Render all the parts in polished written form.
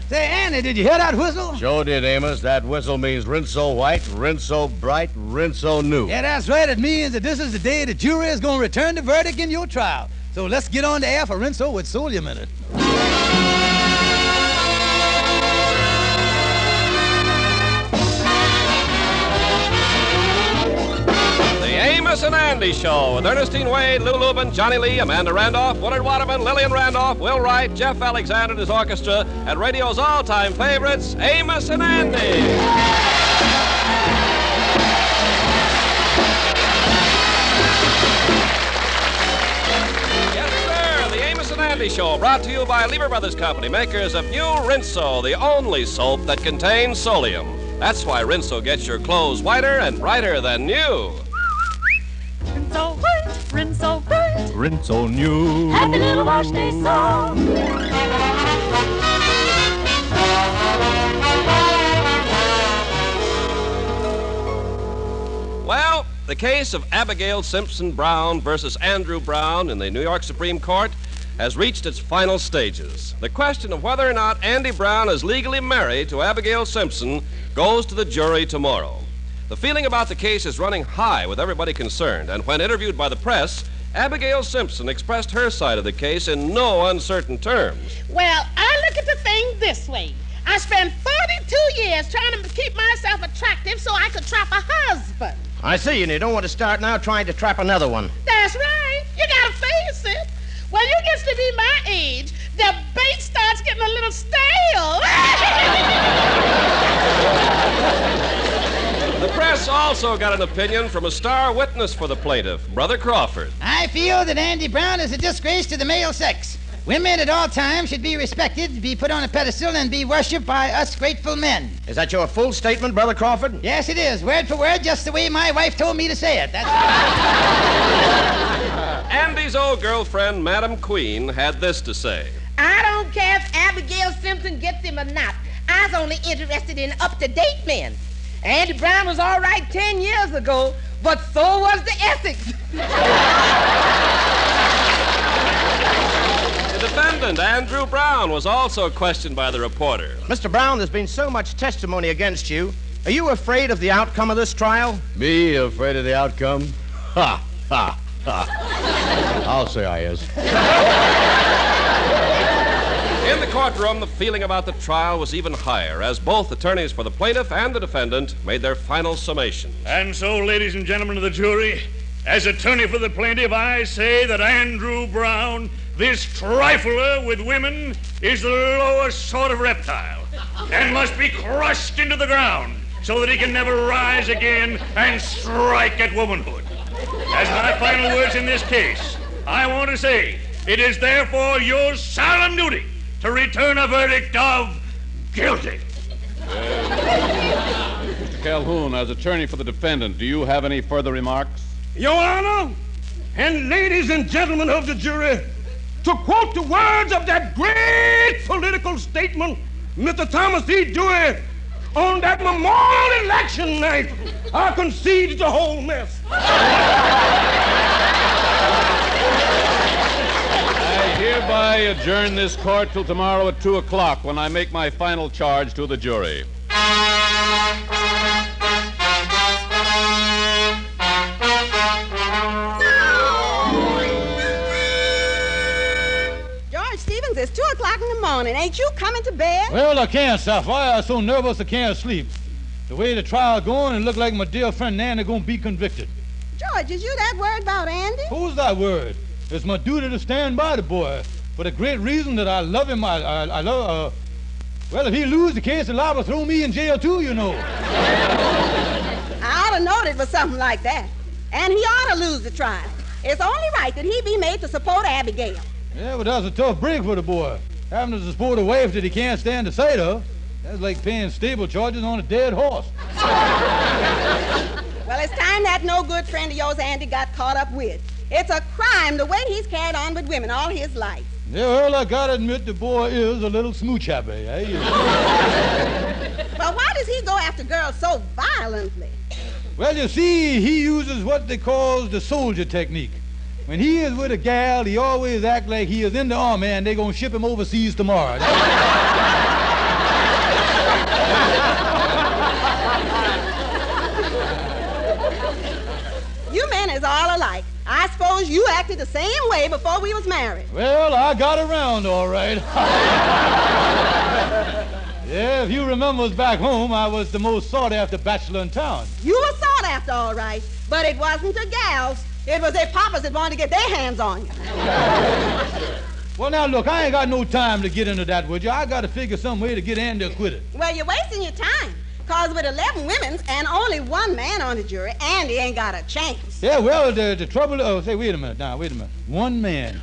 Say, Andy, did you hear that whistle? Sure did, Amos. That whistle means rinse so white, rinse so bright, rinse so new. Yeah, that's right. It means that this is the day the jury is going to return the verdict in your trial. So let's get on the air for Rinso with Soul Minute. Amos and Andy Show with Ernestine Wade, Lou Lubin, Johnny Lee, Amanda Randolph, Willard Waterman, Lillian Randolph, Will Wright, Jeff Alexander and his orchestra, and radio's all-time favorites, Amos and Andy. Yes, sir, the Amos and Andy Show, brought to you by Lever Brothers Company, makers of New Rinso, the only soap that contains solium. That's why Rinso gets your clothes whiter and brighter than new. Rinso white, Rinso bright, Rinso new. happy little wash day song. Well, the case of Abigail Simpson Brown versus Andrew Brown in the New York Supreme Court has reached its final stages. The question of whether or not Andy Brown is legally married to Abigail Simpson goes to the jury tomorrow. The feeling about the case is running high with everybody concerned, and when interviewed by the press, Abigail Simpson expressed her side of the case in no uncertain terms. Well, I look at the thing this way. I spent 42 years trying to keep myself attractive so I could trap a husband. I see, and you don't want to start now trying to trap another one. That's right. You gotta face it. When you get to be my age, the bait starts getting a little stale. The press also got an opinion from a star witness for the plaintiff, Brother Crawford. I feel that Andy Brown is a disgrace to the male sex. Women at all times should be respected, be put on a pedestal, and be worshipped by us grateful men. Is that your full statement, Brother Crawford? Yes, it is. Word for word, just the way my wife told me to say it. That's Andy's old girlfriend, Madam Queen, had this to say. I don't care if Abigail Simpson gets him or not. I was only interested in up-to-date men. Andy Brown was all right 10 years ago, but so was the Essex. The defendant, Andrew Brown, was also questioned by the reporter. Mr. Brown, there's been so much testimony against you. Are you afraid of the outcome of this trial? Me afraid of the outcome? Ha, ha, ha. I'll say I is. In the courtroom, the feeling about the trial was even higher as both attorneys for the plaintiff and the defendant made their final summation. And so, ladies and gentlemen of the jury, as attorney for the plaintiff, I say that Andrew Brown, this trifler with women, is the lowest sort of reptile and must be crushed into the ground so that he can never rise again and strike at womanhood. As my final words in this case, I want to say it is therefore your solemn duty to return a verdict of guilty. Mr. Calhoun, as attorney for the defendant, do you have any further remarks? Your Honor, and ladies and gentlemen of the jury, to quote the words of that great political statement, Mr. Thomas E. Dewey, on that memorial election night, I conceded the whole mess. I hereby adjourn this court till tomorrow at 2 o'clock when I make my final charge to the jury. George Stevens, it's 2 o'clock in the morning. Ain't you coming to bed? Well, I can't, Sapphire. I'm so nervous I can't sleep. The way the trial going, it look like my dear friend Nanny gonna be convicted. George, is you that worried about Andy? Who's that word? It's my duty to stand by the boy. For the great reason that I love him, I love, well, if he lose the case, the law will throw me in jail too, you know. I ought to know it was something like that. And he ought to lose the trial. It's only right that he be made to support Abigail. Yeah, but that's a tough break for the boy. Having to support a wife that he can't stand the sight of, that's like paying stable charges on a dead horse. Well, it's time that no-good friend of yours, Andy, got caught up with. It's a crime the way he's carried on with women all his life. Yeah, well, I gotta admit the boy is a little smooch happy, eh? Well, why does he go after girls so violently? Well, you see, he uses what they call the soldier technique. When he is with a gal, he always act like he is in the army and they gonna ship him overseas tomorrow. suppose you acted the same way before we was married. Well, I got around all right. Yeah, if you remember us back home, I was the most sought-after bachelor in town. You were sought after, all right, but it wasn't the gals. It was their papas that wanted to get their hands on you. Well, now, look, I ain't got no time to get into that with you. I got to figure some way to get Andy acquitted. Well, you're wasting your time, because with 11 women and only one man on the jury, Andy ain't got a chance. Yeah, well, the trouble... Oh, say, wait a minute. One man.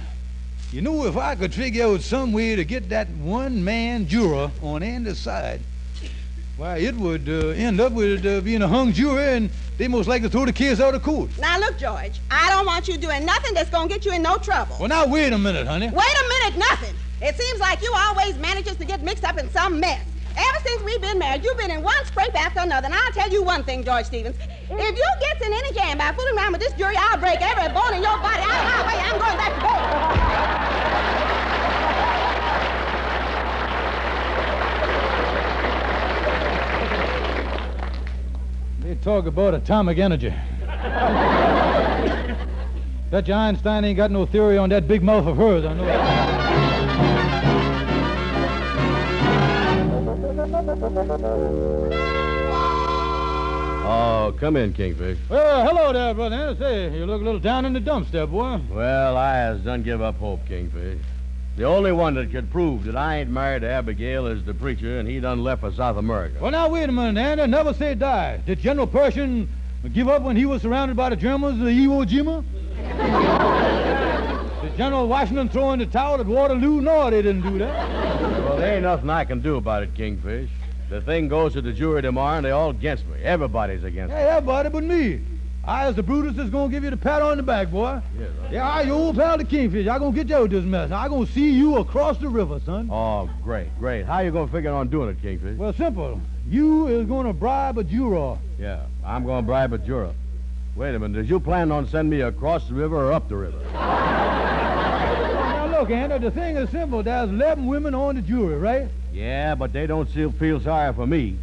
You know, if I could figure out some way to get that one-man juror on Andy's side, why, it would end up with being a hung jury, and they most likely throw the case out of court. Now, look, George, I don't want you doing nothing that's going to get you in no trouble. Well, now, wait a minute, honey. Wait a minute, nothing. It seems like you always manages to get mixed up in some mess. Ever since we've been married, you've been in one scrape after another. And I'll tell you one thing, George Stevens. If you get in any jam by fooling around with this jury, I'll break every bone in your body. Out of my way, I'm going back to bed. They talk about atomic energy. Bet you Einstein ain't got no theory on that big mouth of hers, I know that. Oh, come in, Kingfish. Well, hello there, brother. Andy. Say, you look a little down in the dumps there, boy. Well, I has done give up hope, Kingfish. The only one that could prove that I ain't married to Abigail is the preacher, and he done left for South America. Well, now, wait a minute, Andy. Never say die. Did General Pershing give up when he was surrounded by the Germans, the Iwo Jima? Did General Washington throw in the towel at Waterloo? No, they didn't do that. Well, there ain't nothing I can do about it, Kingfish. The thing goes to the jury tomorrow, and they all against me. Everybody's against me. Hey, everybody but me. I, as the Brutus, is going to give you the pat on the back, boy. Yes, Yeah, your old pal, the Kingfish. I'm going to get you out of this mess. I'm going to see you across the river, son. Oh, great. How you going to figure on doing it, Kingfish? Well, simple. You is going to bribe a juror. Yeah, I'm going to bribe a juror. Wait a minute. Did you plan on sending me across the river or up the river? Now, look, Andy, the thing is simple. There's 11 women on the jury, right? Yeah, but they don't feel sorry for me.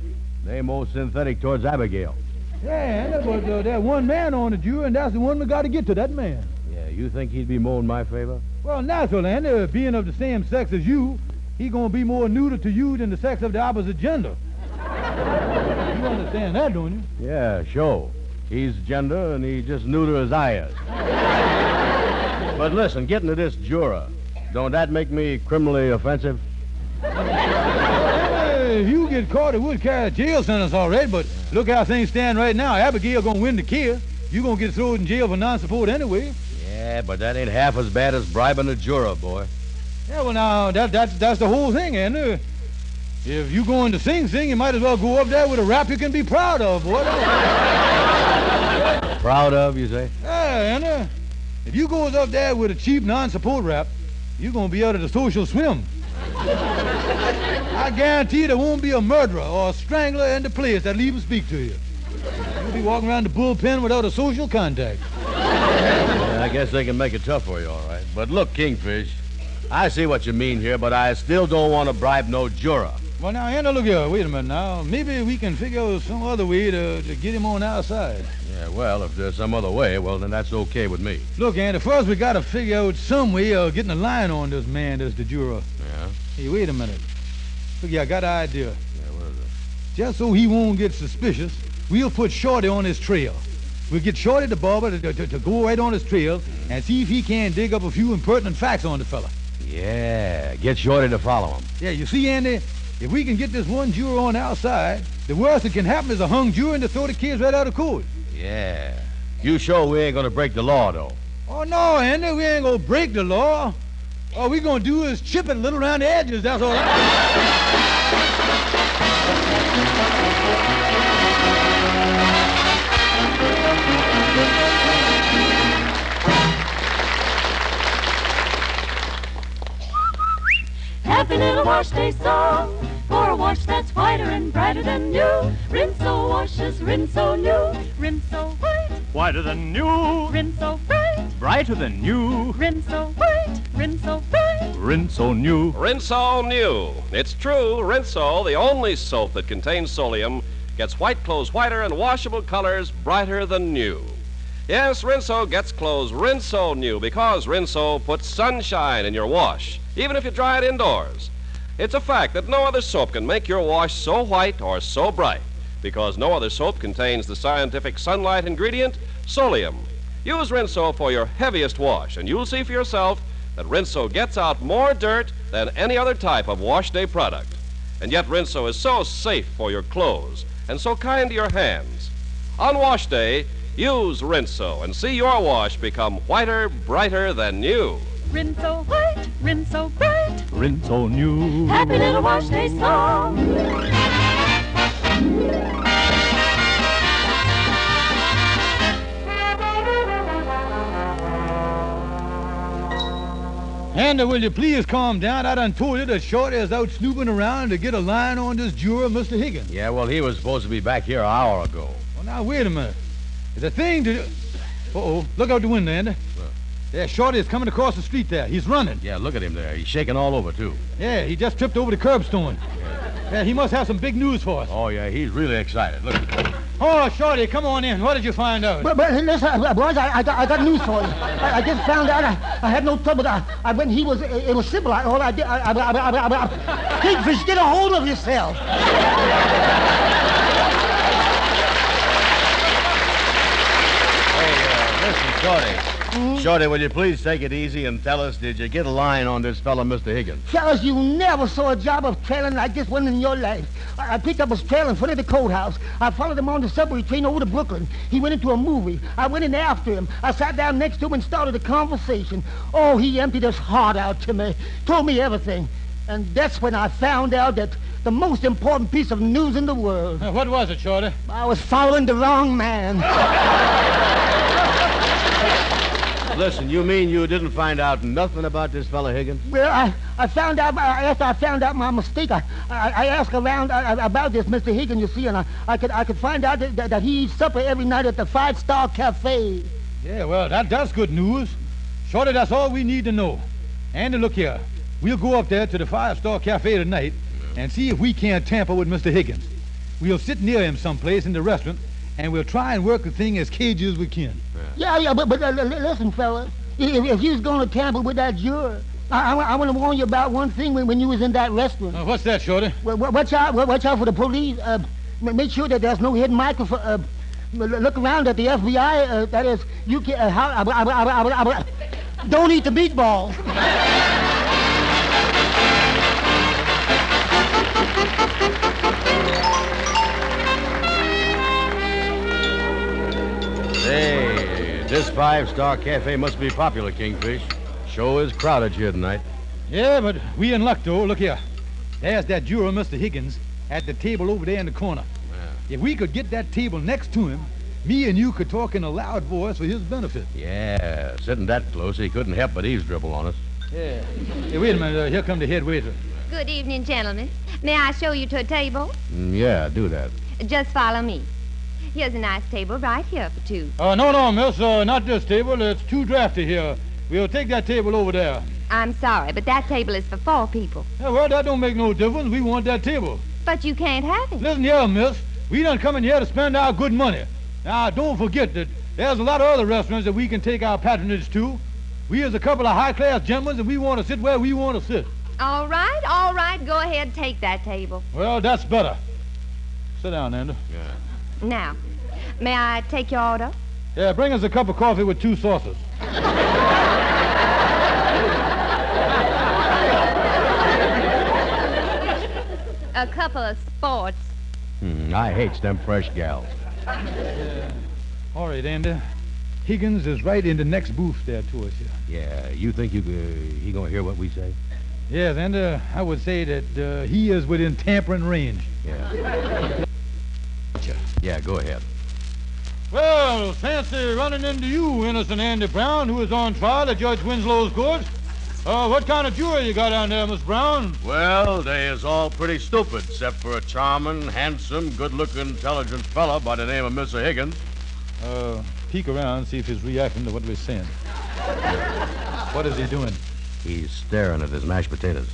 They more sympathetic towards Abigail. Yeah, Andy, but there's one man on the jury, and that's the one we got to get to, that man. Yeah, you think he'd be more in my favor? Well, natural, Andy. Being of the same sex as you, he going to be more neuter to you than the sex of the opposite gender. You understand that, don't you? Yeah, sure. He's gender, and he's just neuter as I is. But listen, getting to this juror, don't that make me criminally offensive? If you get caught, it would carry a jail sentence, all right, but look how things stand right now. Abigail gonna win the case. You gonna get thrown in jail for non-support anyway. Yeah, but that ain't half as bad as bribing a juror, boy. Yeah, well, now, that's the whole thing, Andy. If you going to sing, you might as well go up there with a rap you can be proud of, boy. Proud of, you say? Yeah, Andy. If you goes up there with a cheap non-support rap, you're gonna be out of the social swim. I guarantee there won't be a murderer or a strangler in the place that'll even speak to you. You'll be walking around the bullpen without a social contact. Yeah, I guess they can make it tough for you, all right. But look, Kingfish, I see what you mean here, but I still don't want to bribe no juror. Well, now, Andy, look here. Wait a minute now. Maybe we can figure out some other way to get him on our side. Yeah, well, if there's some other way, well, then that's okay with me. Look, Andy, first we got to figure out some way of getting a line on this man that's the juror. Yeah? Hey, wait a minute. Look here, I got an idea. Yeah, what is it? Just so he won't get suspicious, we'll put Shorty on his trail. We'll get Shorty the barber to go right on his trail and see if he can dig up a few impertinent facts on the fella. Yeah, get Shorty to follow him. Yeah, you see, Andy, if we can get this one juror on our side, the worst that can happen is a hung juror and to throw the kids right out of court. Yeah. You sure we ain't gonna break the law, though? Oh, no, Andy, we ain't gonna break the law. All we gonna do is chip it a little around the edges, that's all. Happy little wash day song for a wash that's whiter and brighter than new. Rinso washes, Rinso new. Rinso white, Whiter than new, Rinso bright. brighter than new, Rinso white, Rinso bright. Rinso new. Rinso New. It's true, Rinso, the only soap that contains solium, gets white clothes whiter and washable colors brighter than new. Yes, Rinso gets clothes Rinso new because Rinso puts sunshine in your wash, even if you dry it indoors. It's a fact that no other soap can make your wash so white or so bright, because no other soap contains the scientific sunlight ingredient, solium. Use Rinso for your heaviest wash, and you'll see for yourself that Rinso gets out more dirt than any other type of wash day product. And yet Rinso is so safe for your clothes and so kind to your hands. On wash day, use Rinso and see your wash become whiter, brighter than new. Rinso white, Rinso bright, Rinso new. happy little wash day song. Andy, will you please calm down? I done told you that Shorty is out snooping around to get a line on this juror, Mr. Higgins. Yeah, well, he was supposed to be back here an hour ago. Well, now, wait a minute. The thing to do... Uh-oh, look out the window, Andy. Yeah, Shorty is coming across the street there. He's running. Yeah, look at him there. He's shaking all over, too. Yeah, he just tripped over the curbstone. Yeah, he must have some big news for us. Oh, yeah, he's really excited. Look. Oh, Shorty, come on in. What did you find out? But listen, boys, I got news for you. I just found out I had no trouble. When he was, it was simple. All I did, Kingfish, get a hold of yourself. Listen, Shorty. Shorty, will you please take it easy and tell us, did you get a line on this fellow, Mr. Higgins? Fellas, you never saw a job of trailing like this one in your life. I picked up his trail in front of the courthouse. I followed him on the subway train over to Brooklyn. He went into a movie. I went in after him. I sat down next to him and started a conversation. Oh, he emptied his heart out to me, told me everything. And that's when I found out that the most important piece of news in the world. What was it, Shorty? I was following the wrong man. Listen, you mean you didn't find out nothing about this fellow Higgins? Well, I found out, after I found out my mistake, I asked around about this Mr. Higgins, you see, and I could find out that he eats supper every night at the 5-Star Cafe. Yeah, well, that's good news. Shorty, that's all we need to know. Andy, look here. We'll go up there to the 5-Star Cafe tonight and see if we can't tamper with Mr. Higgins. We'll sit near him someplace in the restaurant, and we'll try and work the thing as cagey as we can. Yeah, but listen, fella. If you was going to tamper with that juror, I want to warn you about one thing when you was in that restaurant. What's that, Shorty? Well, watch out for the police. Make sure that there's no hidden microphone. Look around at the FBI. That is, you can. Don't eat the meatballs. Hey, this 5-Star Cafe must be popular, Kingfish. Show is crowded here tonight. Yeah, but we in luck, though. Look here. There's that juror, Mr. Higgins, at the table over there in the corner. Yeah. If we could get that table next to him, me and you could talk in a loud voice for his benefit. Yeah, sitting that close, he couldn't help but eavesdribble on us. Yeah. Hey, wait a minute. Here come the head waiter. Good evening, gentlemen. May I show you to a table? Yeah, do that. Just follow me. Here's a nice table right here for two. No, miss. Not this table. It's too drafty here. We'll take that table over there. I'm sorry, but that table is for 4 people. Yeah, well, that don't make no difference. We want that table. But you can't have it. Listen here, miss. We done come in here to spend our good money. Now, don't forget that there's a lot of other restaurants that we can take our patronage to. We is a couple of high-class gentlemen, and we want to sit where we want to sit. All right. Go ahead, take that table. Well, that's better. Sit down, Andy. Yeah. Now, may I take your order? Yeah, bring us a cup of coffee with 2 saucers. A couple of sports. I hate them fresh gals. All right, Andy. Higgins is right in the next booth there to us here. Yeah, you think he gonna hear what we say? Yes, and I would say that he is within tampering range. Yeah. Yeah, go ahead. Well, fancy running into you, innocent Andy Brown, who is on trial at Judge Winslow's court. What kind of jury you got down there, Miss Brown? Well, they is all pretty stupid, except for a charming, handsome, good-looking, intelligent fella by the name of Mr. Higgins. Peek around, see if he's reacting to what we're saying. What is he doing? He's staring at his mashed potatoes.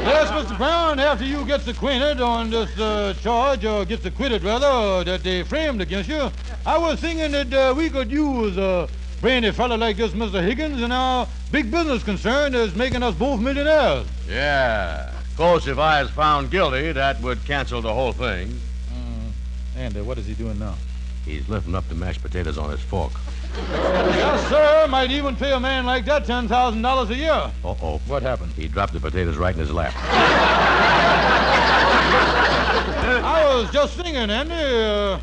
Yes, Mr. Brown, after you gets acquainted on this charge, or gets acquitted, rather, that they framed against you, I was thinking that we could use a brainy fella like this, Mr. Higgins, in our big business concern is making us both millionaires. Yeah. Of course, if I was found guilty, that would cancel the whole thing. Andy, what is he doing now? He's lifting up the mashed potatoes on his fork. Yes, sir. Might even pay a man like that $10,000 a year. Uh-oh. What happened? He dropped the potatoes right in his lap. I was just thinking, Andy,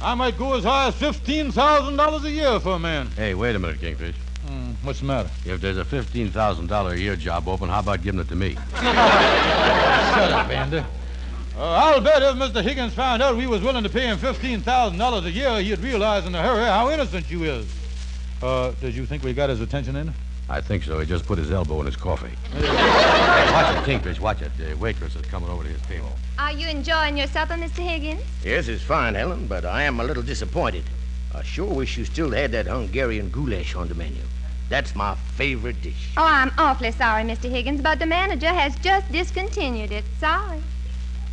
I might go as high as $15,000 a year for a man. Hey, wait a minute, Kingfish. What's the matter? If there's a $15,000 a year job open, how about giving it to me? Shut up, Andy. I'll bet if Mr. Higgins found out we was willing to pay him $15,000 a year, he'd realize in a hurry how innocent you is. Did you think we got his attention, Andy? I think so. He just put his elbow in his coffee. Hey, watch it, Kingfish. Watch it. The waitress is coming over to his table. Are you enjoying your supper, Mr. Higgins? Yes, it's fine, Helen, but I am a little disappointed. I sure wish you still had that Hungarian goulash on the menu. That's my favorite dish. Oh, I'm awfully sorry, Mr. Higgins, but the manager has just discontinued it. Sorry.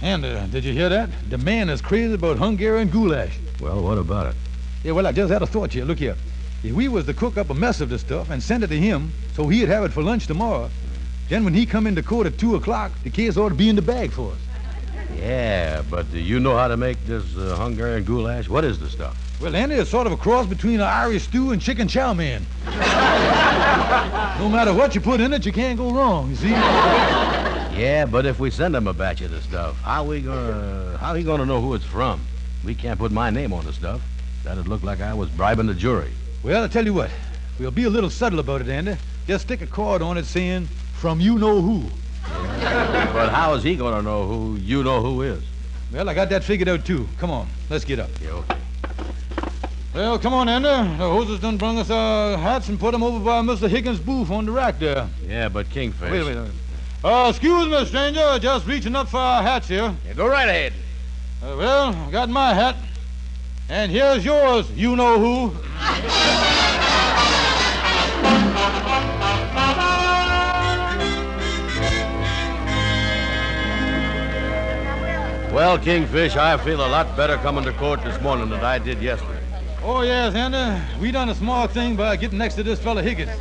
Andy, did you hear that? The man is crazy about Hungarian goulash. Well, what about it? Yeah, well, I just had a thought here. Look here. If we was to cook up a mess of this stuff and send it to him so he'd have it for lunch tomorrow, then when he come into court at 2 o'clock, the case ought to be in the bag for us. Yeah, but do you know how to make this Hungarian goulash? What is the stuff? Well, Andy, it's sort of a cross between an Irish stew and chicken chow mein. No matter what you put in it, you can't go wrong, you see? Yeah, but if we send him a batch of the stuff, how he gonna know who it's from? We can't put my name on the stuff. That'd look like I was bribing the jury. Well, I tell you what, we'll be a little subtle about it, Andy. Just stick a card on it saying, from you-know-who. Yeah. But how is he gonna know who you-know-who is? Well, I got that figured out, too. Come on, let's get up. Yeah, okay. Well, come on, Andy. The hostess done brung us our hats and put them over by Mr. Higgins' booth on the rack there. Yeah, but Kingfish... Wait. Excuse me, stranger. Just reaching up for our hats here. Yeah, go right ahead. Well, I got my hat. And here's yours, you-know-who. Well, Kingfish, I feel a lot better coming to court this morning than I did yesterday. Oh, yes, Andy. We done a smart thing by getting next to this fella Higgins.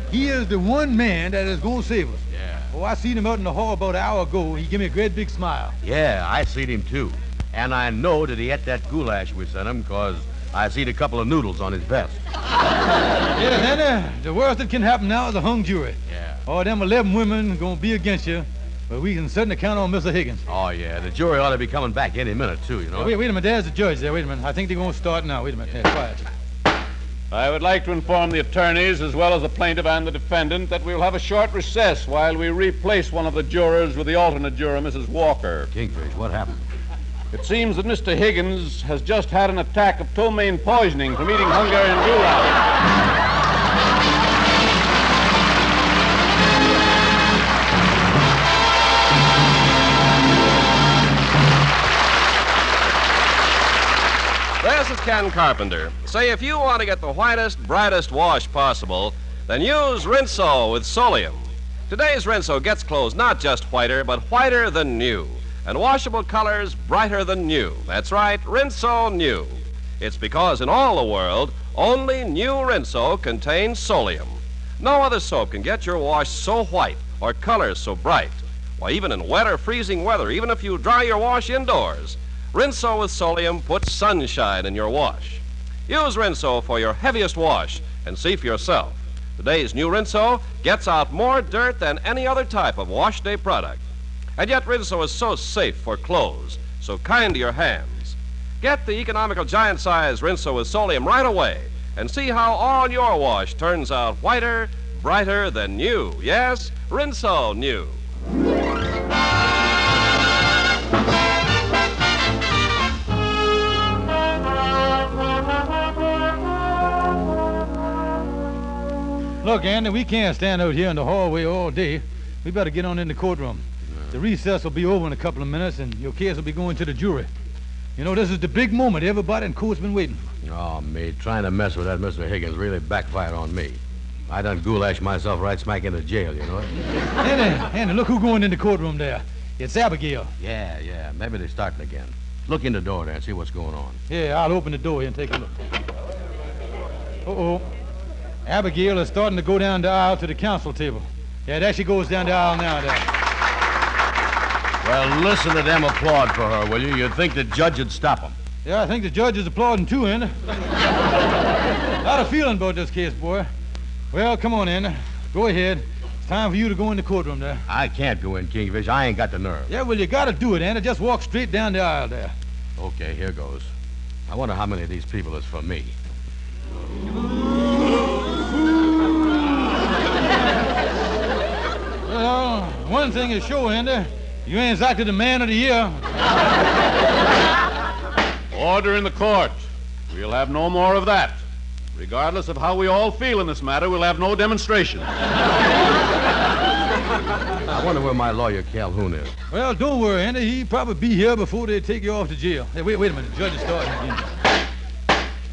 He is the one man that is going to save us. Yeah. Oh, I seen him out in the hall about an hour ago. He gave me a great big smile. Yeah, I seen him, too. And I know that he ate that goulash we sent him because I seen a couple of noodles on his vest. Yes, Andy. The worst that can happen now is a hung jury. Yeah. Oh, them 11 women going to be against you. But we can certainly count on Mr. Higgins. Oh, yeah. The jury ought to be coming back any minute, too, you know. Wait a minute. There's the judge there. Wait a minute. I think they're going to start now. Wait a minute. Hey, quiet. I would like to inform the attorneys, as well as the plaintiff and the defendant, that we'll have a short recess while we replace one of the jurors with the alternate juror, Mrs. Walker. Kingfish, what happened? It seems that Mr. Higgins has just had an attack of ptomaine poisoning from eating Hungarian goulash. This is Ken Carpenter. Say, if you want to get the whitest, brightest wash possible, then use Rinso with Solium. Today's Rinso gets clothes not just whiter, but whiter than new. And washable colors brighter than new. That's right, Rinso New. It's because in all the world, only new Rinso contains Solium. No other soap can get your wash so white or colors so bright. Why, even in wet or freezing weather, even if you dry your wash indoors, Rinso with Solium puts sunshine in your wash. Use Rinso for your heaviest wash and see for yourself. Today's new Rinso gets out more dirt than any other type of wash day product. And yet Rinso is so safe for clothes, so kind to your hands. Get the economical giant-size Rinso with Solium right away and see how all your wash turns out whiter, brighter than new. Yes, Rinso New. Look, Andy, we can't stand out here in the hallway all day. We better get on in the courtroom. The recess will be over in a couple of minutes, and your case will be going to the jury. You know, this is the big moment everybody in court's been waiting for. Oh, me, trying to mess with that Mr. Higgins really backfired on me. I done goulash myself right smack into jail, you know. Andy, look who's going in the courtroom there. It's Abigail. Yeah, maybe they're starting again. Look in the door there and see what's going on. Yeah, I'll open the door here and take a look. Uh-oh. Abigail is starting to go down the aisle to the council table. Yeah, there she goes down the aisle now there. Well, listen to them applaud for her, will you? You'd think the judge would stop them. Yeah, I think the judge is applauding too, Andy. A lot of feeling about this case, boy. Well, come on, Andy. Go ahead. It's time for you to go in the courtroom there. I can't go in, Kingfish. I ain't got the nerve. Yeah, well, you gotta do it, Andy. Just walk straight down the aisle there. Okay, here goes. I wonder how many of these people is for me. Well, one thing is sure, Andy. You ain't exactly the man of the year. Order in the court. We'll have no more of that. Regardless of how we all feel in this matter, we'll have no demonstration. I wonder where my lawyer, Calhoun, is. Well, don't worry, Andy. He'll probably be here before they take you off to jail. Hey, wait a minute. The judge is starting again.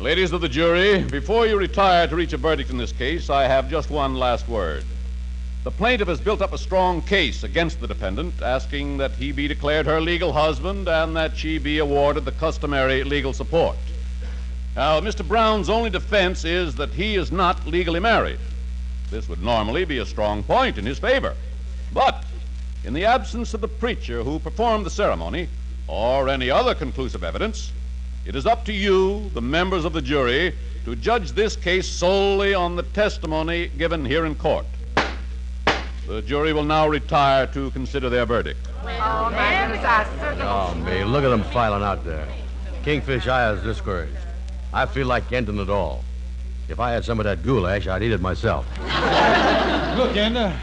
Ladies of the jury, before you retire to reach a verdict in this case, I have just one last word. The plaintiff has built up a strong case against the defendant, asking that he be declared her legal husband and that she be awarded the customary legal support. Now, Mr. Brown's only defense is that he is not legally married. This would normally be a strong point in his favor. But in the absence of the preacher who performed the ceremony, or any other conclusive evidence, it is up to you, the members of the jury, to judge this case solely on the testimony given here in court. The jury will now retire to consider their verdict. Oh, me, look at them filing out there. Kingfish Eye is discouraged. I feel like ending it all. If I had some of that goulash, I'd eat it myself. Look, Andy.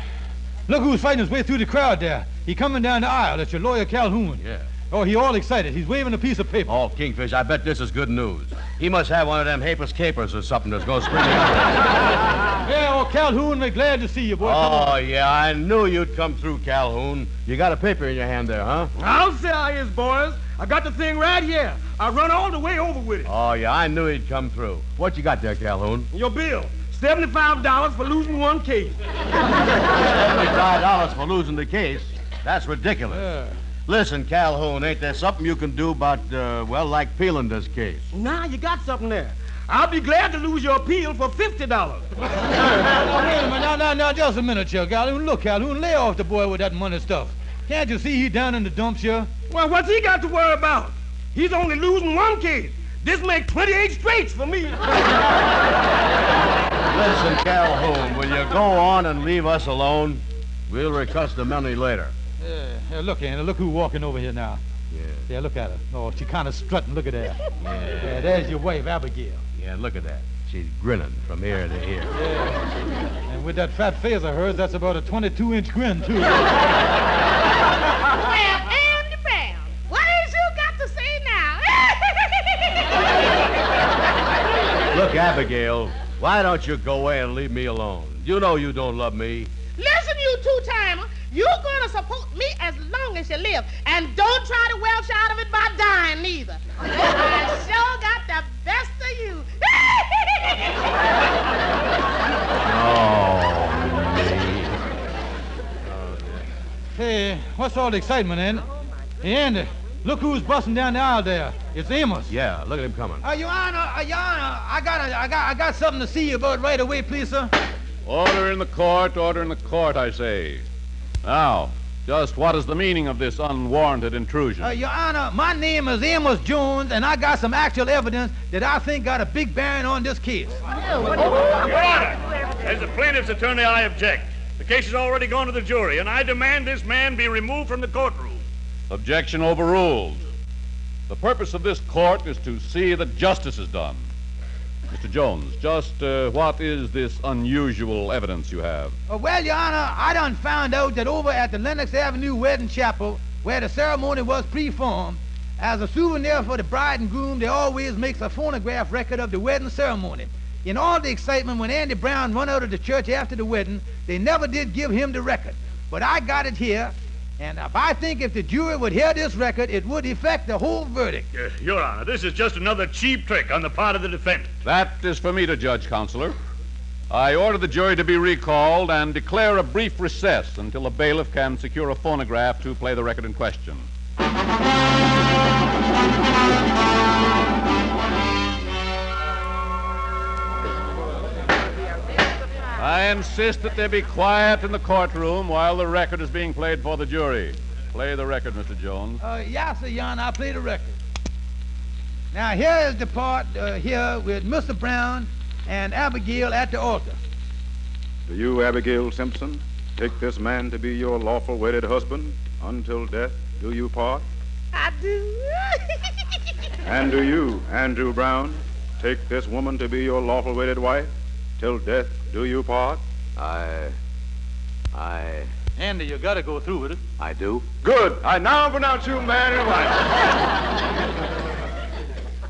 Look who's fighting his way through the crowd there. He coming down the aisle. That's your lawyer, Calhoun. Yeah. Oh, he all excited. He's waving a piece of paper. Oh, Kingfish, I bet this is good news. He must have one of them Hapus capers or something that's going to spring out. Yeah, oh, Calhoun, we're glad to see you, boy. Oh, yeah, I knew you'd come through, Calhoun. You got a paper in your hand there, huh? I'll say I is, boys. I got the thing right here. I run all the way over with it. Oh, yeah, I knew he'd come through. What you got there, Calhoun? Your bill. $75 for losing one case. $75 for losing the case? That's ridiculous. Yeah. Listen, Calhoun, ain't there something you can do about, like peeling this case? Now you got something there. I'll be glad to lose your appeal for $50. Wait a minute. Now, just a minute, here, Calhoun. Look, Calhoun, lay off the boy with that money stuff. Can't you see he's down in the dumps here? Well, what's he got to worry about? He's only losing one case. This makes 28 straights for me. Listen, Calhoun, will you go on and leave us alone? We'll recuss the money later. Yeah, look, Andy, look who's walking over here now. Yeah, look at her. Oh, she kind of strutting. Look at that. Yeah, there's your wife, Abigail. Yeah, look at that. She's grinning from ear to ear. Yeah. And with that fat face of hers, that's about a 22-inch grin, too. Well, Andy Brown, what has you got to say now? Look, Abigail, why don't you go away and leave me alone? You know you don't love me. Listen, you two-timer. You're going to support me as long as you live. And don't try to welch out of it by dying, neither. I sure got the best of you. Hey, what's all the excitement, Andy? Hey, Andy, look who's busting down the aisle there. It's Amos. Yeah, look at him coming. Your Honor, I got something to see you about right away, please, sir. Order in the court, I say. Now, just what is the meaning of this unwarranted intrusion? Your Honor, my name is Amos Jones, and I got some actual evidence that I think got a big bearing on this case. Your Honor, as the plaintiff's attorney, I object. The case has already gone to the jury, and I demand this man be removed from the courtroom. Objection overruled. The purpose of this court is to see that justice is done. Mr. Jones, just what is this unusual evidence you have? Well, Your Honor, I done found out that over at the Lenox Avenue Wedding Chapel, where the ceremony was performed, as a souvenir for the bride and groom, they always makes a phonograph record of the wedding ceremony. In all the excitement when Andy Brown run out of the church after the wedding, they never did give him the record. But I got it here, and I think if the jury would hear this record, it would affect the whole verdict. Your Honor, this is just another cheap trick on the part of the defendant. That is for me to judge, Counselor. I order the jury to be recalled and declare a brief recess until the bailiff can secure a phonograph to play the record in question. I insist that there be quiet in the courtroom while the record is being played for the jury. Play the record, Mr. Jones. Yes, sir, Your Honor, I'll play the record. Now, here is the part here with Mr. Brown and Abigail at the altar. Do you, Abigail Simpson, take this man to be your lawful wedded husband until death do you part? I do. And do you, Andrew Brown, take this woman to be your lawful wedded wife till death do you part? Andy, you gotta go through with it. I do. Good. I now pronounce you man and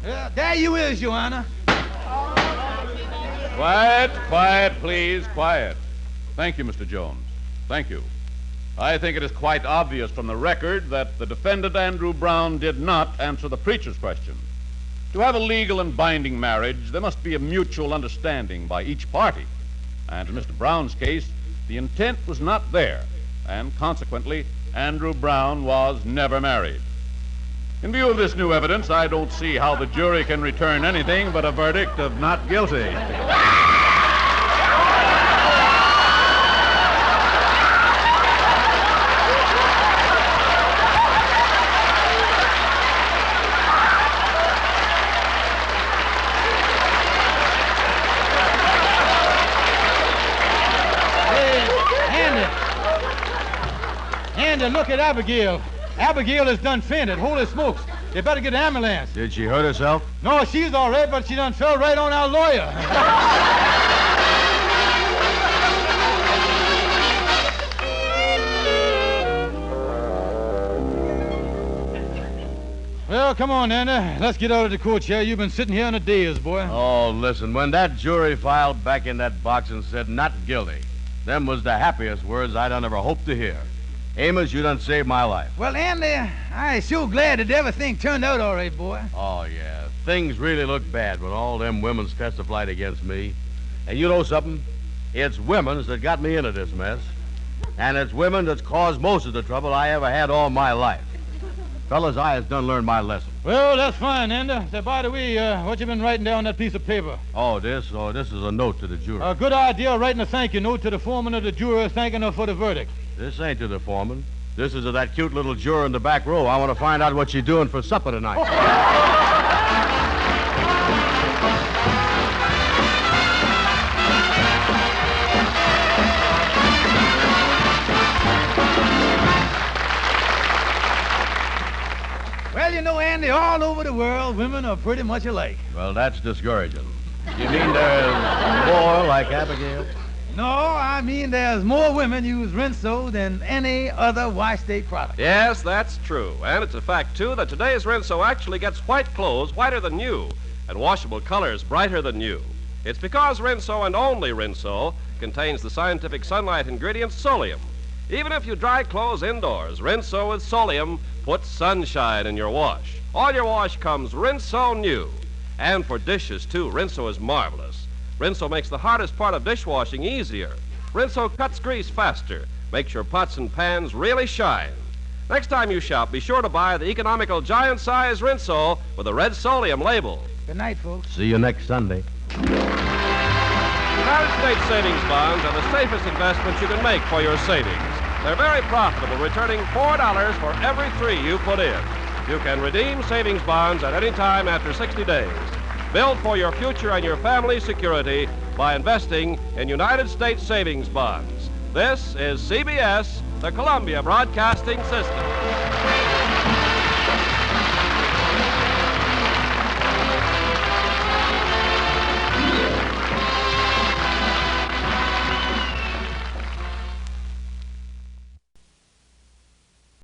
wife. There you is, Your Honor. Quiet, please, quiet. Thank you, Mr. Jones. Thank you. I think it is quite obvious from the record that the defendant, Andrew Brown, did not answer the preacher's question. To have a legal and binding marriage, there must be a mutual understanding by each party. And in Mr. Brown's case, the intent was not there, and consequently, Andrew Brown was never married. In view of this new evidence, I don't see how the jury can return anything but a verdict of not guilty. Andy, look at Abigail. Abigail has done fainted. Holy smokes. They better get an ambulance. Did she hurt herself? No, she's all right, but she done fell right on our lawyer. Well, come on, Andy. Let's get out of the court chair. You've been sitting here in a daze, boy. Oh, listen, when that jury filed back in that box and said not guilty, them was the happiest words I done ever hoped to hear. Amos, you done saved my life. Well, Andy, I'm sure glad that everything turned out all right, boy. Oh, yeah. Things really look bad when all them women's testified against me. And you know something? It's women's that got me into this mess. And it's women that's caused most of the trouble I ever had all my life. Fellas, I has done learned my lesson. Well, that's fine, Andy. Say, by the way, what you been writing down on that piece of paper? This is a note to the jury. A good idea, writing a thank you note to the foreman of the jury, thanking her for the verdict. This ain't to the foreman. This is to that cute little juror in the back row. I want to find out what she's doing for supper tonight. Well, you know, Andy, all over the world, women are pretty much alike. Well, that's discouraging. You mean there's more like Abigail? No, I mean there's more women use Rinso than any other Y-State product. Yes, that's true. And it's a fact, too, that today's Rinso actually gets white clothes whiter than new and washable colors brighter than new. It's because Rinso and only Rinso contains the scientific sunlight ingredient Solium. Even if you dry clothes indoors, Rinso with Solium puts sunshine in your wash. All your wash comes Rinso new. And for dishes, too, Rinso is marvelous. Rinso makes the hardest part of dishwashing easier. Rinso cuts grease faster, makes your pots and pans really shine. Next time you shop, be sure to buy the economical giant-size Rinso with a red Solium label. Good night, folks. See you next Sunday. United States savings bonds are the safest investments you can make for your savings. They're very profitable, returning $4 for every 3 you put in. You can redeem savings bonds at any time after 60 days. Build for your future and your family's security by investing in United States savings bonds. This is CBS, the Columbia Broadcasting System.